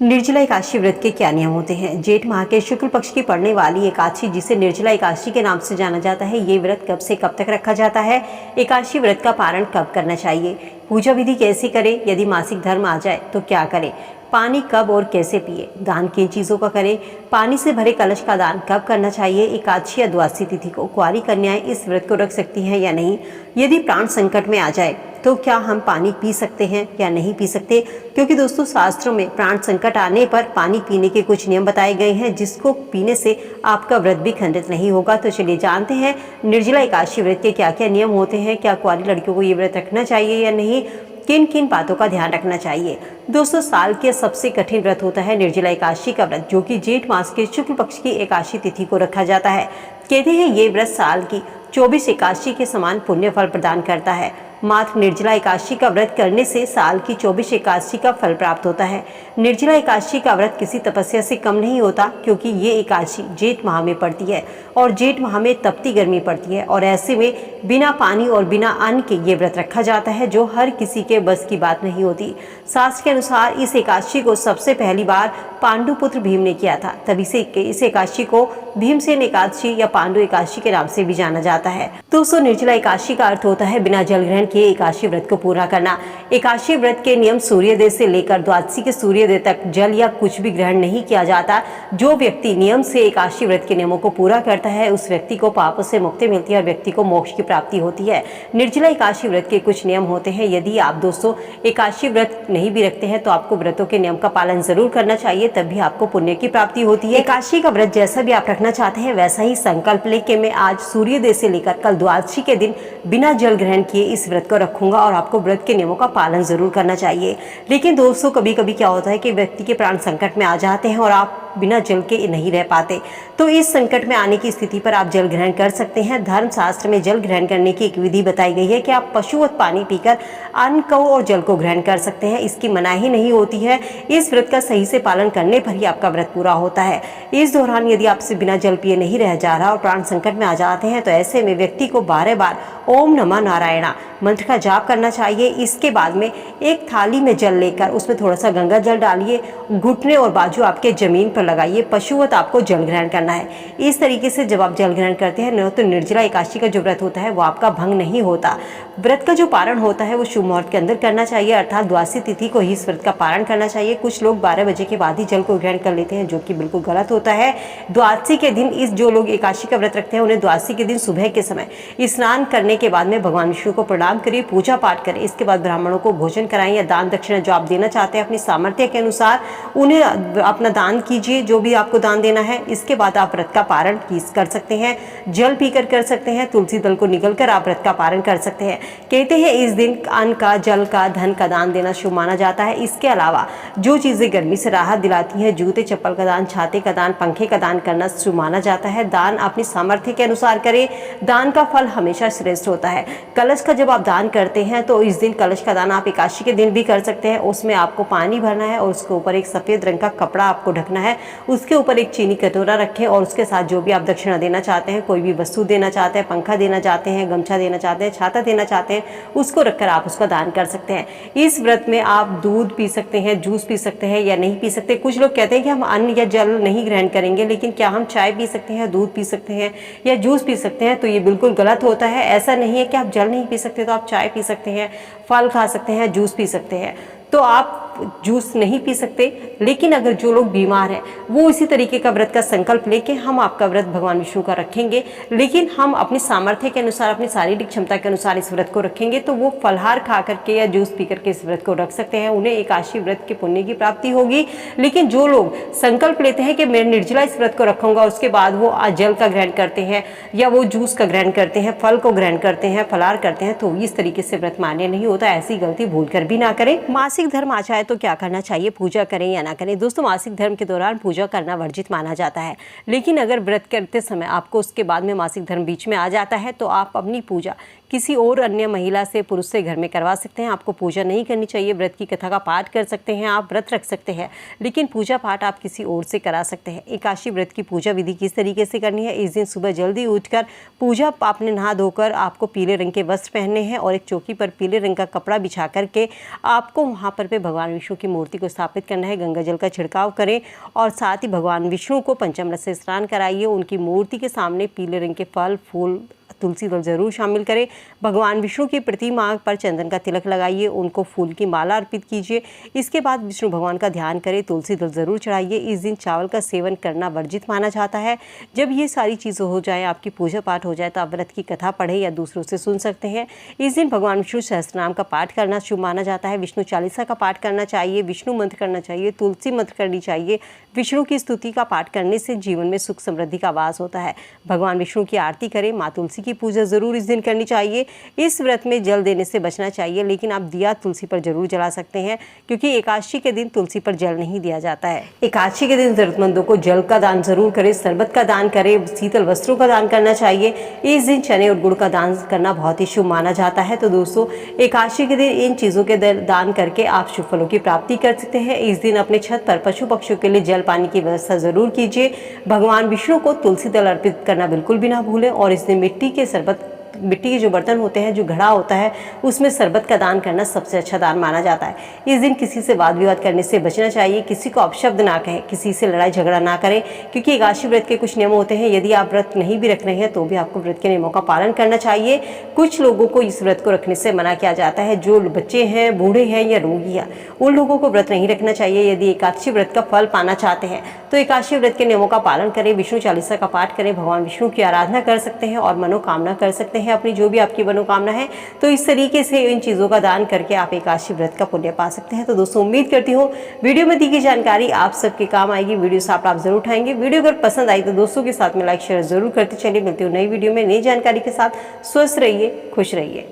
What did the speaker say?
निर्जला एकादशी व्रत के क्या नियम होते हैं। जेठ माह के शुक्ल पक्ष की पड़ने वाली एकादशी, जिसे निर्जला एकादशी के नाम से जाना जाता है, ये व्रत कब से कब तक रखा जाता है। एकादशी व्रत का पारण कब करना चाहिए। पूजा विधि कैसे करें। यदि मासिक धर्म आ जाए तो क्या करें। पानी कब और कैसे पिए। दान किन चीज़ों का करें। पानी से भरे कलश का दान कब करना चाहिए। एकादशी या द्वादशी तिथि को कुंवारी कन्याएं इस व्रत को रख सकती हैं या नहीं। यदि प्राण संकट में आ जाए तो क्या हम पानी पी सकते हैं या नहीं पी सकते। क्योंकि दोस्तों, शास्त्रों में प्राण संकट आने पर पानी पीने के कुछ नियम बताए गए हैं, जिसको पीने से आपका व्रत भी खंडित नहीं होगा। तो चलिए जानते हैं निर्जला एकादशी व्रत के क्या क्या नियम होते हैं। क्या कुंवारी लड़कियों को ये व्रत रखना चाहिए या नहीं। किन किन बातों का ध्यान रखना चाहिए। दोस्तों, साल के सबसे कठिन व्रत होता है निर्जला एकादशी का व्रत, जो कि जेठ मास के शुक्ल पक्ष की एकादशी तिथि को रखा जाता है। कहते हैं ये व्रत साल की 24 एकादशी के समान पुण्य फल प्रदान करता है। मात्र निर्जला एकादशी का व्रत करने से साल की 24 एकादशी का फल प्राप्त होता है। निर्जला एकादशी का व्रत किसी तपस्या से कम नहीं होता, क्योंकि ये एकादशी जेठ माह में पड़ती है और जेठ माह में तपती गर्मी पड़ती है, और ऐसे में बिना पानी और बिना अन्न के ये व्रत रखा जाता है, जो हर किसी के बस की बात नहीं होती। शास्त्र के अनुसार इस एकादशी को सबसे पहली बार पांडुपुत्र भीम ने किया था, तभी से इस एकादशी को भीमसेन एकादशी या पांडु एकादशी के नाम से भी जाना जाता है। दोस्तों, निर्जला एकादशी का अर्थ होता है बिना जल ग्रहण किए एकादशी व्रत को पूरा करना। एकादशी व्रत के नियम सूर्योदय से लेकर द्वादशी के सूर्योदय तक जल या कुछ भी ग्रहण नहीं किया जाता। जो व्यक्ति नियम से एकादशी व्रत के नियमों को पूरा करता है, उस व्यक्ति को पापों से मुक्ति मिलती है और व्यक्ति को मोक्ष की प्राप्ति होती है। निर्जला एकादशी व्रत के कुछ नियम होते हैं। यदि आप दोस्तों एकादशी व्रत नहीं भी रखते हैं तो आपको व्रतों के नियम का पालन जरूर करना चाहिए, तभी आपको पुण्य की प्राप्ति होती है। एकादशी का व्रत जैसा भी आप रखना चाहते हैं वैसा ही संकल्प लेके मैं आज सूर्योदय से लेकर कल द्वादशी के दिन बिना जल ग्रहण किए इस व्रत को रखूंगा, और आपको व्रत के नियमों का पालन जरूर करना चाहिए। लेकिन दोस्तों, कभी कभी क्या होता है कि व्यक्ति के प्राण संकट में आ जाते हैं और आप बिना जल के नहीं रह पाते, तो इस संकट में आने की स्थिति पर आप जल ग्रहण कर सकते हैं। धर्म शास्त्र में जल ग्रहण करने की एक विधि बताई गई है कि आप पशुवत पानी पीकर अन्न को और जल को ग्रहण कर सकते हैं। इसकी मनाही नहीं होती है। इस व्रत का सही से पालन करने पर ही आपका व्रत पूरा होता है। इस दौरान यदि आपसे बिना जल पिए नहीं रह जा रहा और प्राण संकट में आ जाते हैं, तो ऐसे में व्यक्ति को 12 बार ओम नमः नारायणा मंत्र का जाप करना चाहिए। इसके बाद में एक थाली में जल लेकर उसमें थोड़ा सा गंगा जल डालिए, घुटने और बाजू आपके जमीन पर लगाइए। पशुवत आपको जल ग्रहण करना है। इस तरीके से जब आप जल ग्रहण करते हैं तो निर्जला एकादशी का जो व्रत होता है वो आपका भंग नहीं होता। व्रत का जो पारण होता है वो शुभ मुहूर्त के अंदर करना चाहिए, अर्थात द्वादशी तिथि को ही इस व्रत का पारण करना चाहिए। कुछ लोग 12 बजे के बाद ही जल को ग्रहण कर लेते हैं, जो कि बिल्कुल गलत होता है। द्वादशी के दिन जो लोग एकादशी का व्रत रखते हैं, उन्हें द्वादशी के दिन सुबह के समय स्नान करने के बाद में भगवान विष्णु को प्रणाम करिए, पूजा पाठ करें। इसके बाद ब्राह्मणों को भोजन कराएं या दान दक्षिणा जो आप देना चाहते हैं अपनी सामर्थ्य के अनुसार उन्हें अपना दान कीजिए, जो भी आपको दान देना है। इसके बाद आप व्रत का पारण कर सकते हैं। जल पीकर कर सकते हैं। तुलसी दल को निगल कर आप व्रत का पारण कर सकते हैं। कहते हैं इस दिन अन्न का, जल का, धन का दान देना शुभ माना जाता है। इसके अलावा जो चीजें गर्मी से राहत दिलाती हैं, जूते चप्पल का दान, छाते का दान, पंखे का दान करना शुभ माना जाता है। दान अपनी सामर्थ्य के अनुसार करें। दान का फल हमेशा श्रेष्ठ होता है। कलश का जब आप दान करते हैं तो इस दिन कलश का दान आप एकादशी के दिन भी कर सकते हैं। उसमें आपको पानी भरना है और उसके ऊपर एक सफेद रंग का कपड़ा आपको ढकना है। उसके ऊपर एक चीनी कटोरा रखें और उसके साथ जो भी आप दक्षिणा देना चाहते हैं, कोई भी वस्तु देना चाहते हैं, पंखा देना चाहते हैं, गमछा देना चाहते हैं, छाता देना चाहते हैं, उसको रखकर आप उसका दान कर सकते हैं। इस व्रत में आप दूध पी सकते हैं, जूस पी सकते हैं या नहीं पी सकते। कुछ लोग कहते हैं कि हम अन्न या जल नहीं ग्रहण करेंगे, लेकिन क्या हम चाय पी सकते हैं, दूध पी सकते हैं या जूस पी सकते हैं? तो ये बिल्कुल गलत होता है। ऐसा नहीं है कि आप जल नहीं पी सकते तो आप चाय पी सकते हैं, फल खा सकते हैं, जूस पी सकते हैं। तो आप जूस नहीं पी सकते। लेकिन अगर जो लोग बीमार हैं वो इसी तरीके का व्रत का संकल्प लेके हम आपका व्रत भगवान विष्णु का रखेंगे, लेकिन हम अपनी सामर्थ्य के अनुसार, अपनी शारीरिक क्षमता के अनुसार इस व्रत को रखेंगे, तो वो फलहार खा करके या जूस पी करके इस व्रत को रख सकते हैं। उन्हें एकादशी व्रत के पुण्य की प्राप्ति होगी। लेकिन जो लोग संकल्प लेते हैं कि मैं निर्जला इस व्रत को रखूंगा, उसके बाद वो जल का ग्रहण करते हैं या वो जूस का ग्रहण करते हैं, फल को ग्रहण करते हैं, फलहार करते हैं, तो इस तरीके से व्रत मान्य नहीं होता। ऐसी गलती भूल कर भी ना करें। मासिक धर्म आ जाए तो क्या करना चाहिए, पूजा करें या ना करें। दोस्तों, मासिक धर्म के दौरान पूजा करना वर्जित माना जाता है, लेकिन अगर व्रत करते समय आपको उसके बाद में मासिक धर्म बीच में आ जाता है तो आप अपनी पूजा किसी और अन्य महिला से, पुरुष से घर में करवा सकते हैं। आपको पूजा नहीं करनी चाहिए। व्रत की कथा का पाठ कर सकते हैं, आप व्रत रख सकते हैं, लेकिन पूजा पाठ आप किसी और से करा सकते हैं। एकादशी व्रत की पूजा विधि किस तरीके से करनी है? इस दिन सुबह जल्दी उठकर पूजा आपने नहा धोकर आपको पीले रंग के वस्त्र पहनने हैं और एक चौकी पर पीले रंग का कपड़ा बिछा करके आपको वहाँ पर भगवान विष्णु की मूर्ति को स्थापित करना है। गंगा जल का छिड़काव करें और साथ ही भगवान विष्णु को पंचामृत से स्नान कराइए। उनकी मूर्ति के सामने पीले रंग के फल, फूल, तुलसी दल जरूर शामिल करें। भगवान विष्णु की प्रतिमा पर चंदन का तिलक लगाइए, उनको फूल की माला अर्पित कीजिए। इसके बाद विष्णु भगवान का ध्यान करें, तुलसी दल जरूर चढ़ाइए। इस दिन चावल का सेवन करना वर्जित माना जाता है। जब ये सारी चीज़ें हो जाए, आपकी पूजा पाठ हो जाए, तो आप व्रत की कथा पढ़ें या दूसरों से सुन सकते हैं। इस दिन भगवान विष्णु सहस्त्रनाम का पाठ करना शुभ माना जाता है। विष्णु चालीसा का पाठ करना चाहिए, विष्णु मंत्र करना चाहिए, तुलसी मंत्र करनी चाहिए। विष्णु की स्तुति का पाठ करने से जीवन में सुख समृद्धि का वास होता है। भगवान विष्णु की आरती करें। माँ तुलसी की पूजा जरूर इस दिन करनी चाहिए। इस व्रत में जल देने से बचना चाहिए, लेकिन आप दिया तुलसी पर जरूर जला सकते हैं, क्योंकि एकादशी के दिन तुलसी पर जल नहीं दिया जाता है। एकादशी के दिन जरूरतमंदों को जल का दान जरूर करें, शरबत का दान करें, शीतल वस्त्रों का दान करना चाहिए। इस दिन चने और गुड़ का दान करना बहुत ही शुभ माना जाता है। तो दोस्तों, एकादशी के दिन इन चीज़ों के दान करके आप शुभ फलों की प्राप्ति कर सकते हैं। इस दिन अपने छत पर पशु पक्षियों के लिए जल पानी की व्यवस्था जरूर कीजिए। भगवान विष्णु को तुलसी दल अर्पित करना बिल्कुल भी ना भूलें। और इस दिन मिट्टी के जो बर्तन होते हैं, जो घड़ा होता है, उसमें शरबत का दान करना सबसे अच्छा दान माना जाता है। इस दिन किसी से वाद विवाद करने से बचना चाहिए, किसी को अपशब्द ना कहें, किसी से लड़ाई झगड़ा ना करें, क्योंकि एकादशी व्रत के कुछ नियम होते हैं। यदि आप व्रत नहीं भी रख रहे हैं तो भी आपको व्रत के नियमों का पालन करना चाहिए। कुछ लोगों को इस व्रत को रखने से मना किया जाता है, जो बच्चे हैं, बूढ़े हैं या रोगी हैं, उन लोगों को व्रत नहीं रखना चाहिए। यदि एकादशी व्रत का फल पाना चाहते हैं तो एकादशी व्रत के नियमों का पालन करें, विष्णु चालीसा का पाठ करें, भगवान विष्णु की आराधना कर सकते हैं और मनोकामना कर सकते हैं अपनी, जो भी आपकी मनोकामना है। तो इस तरीके से इन चीज़ों का दान करके आप एकादशी व्रत का पुण्य पा सकते हैं। तो दोस्तों, उम्मीद करती हूँ वीडियो में दी गई जानकारी आप सबके काम आएगी। वीडियो से आप जरूर उठाएंगे। वीडियो अगर पसंद आई तो दोस्तों के साथ में लाइक शेयर जरूर करते चलिए। मिलती हूँ नई वीडियो में नई जानकारी के साथ। स्वस्थ रहिए, खुश रहिए।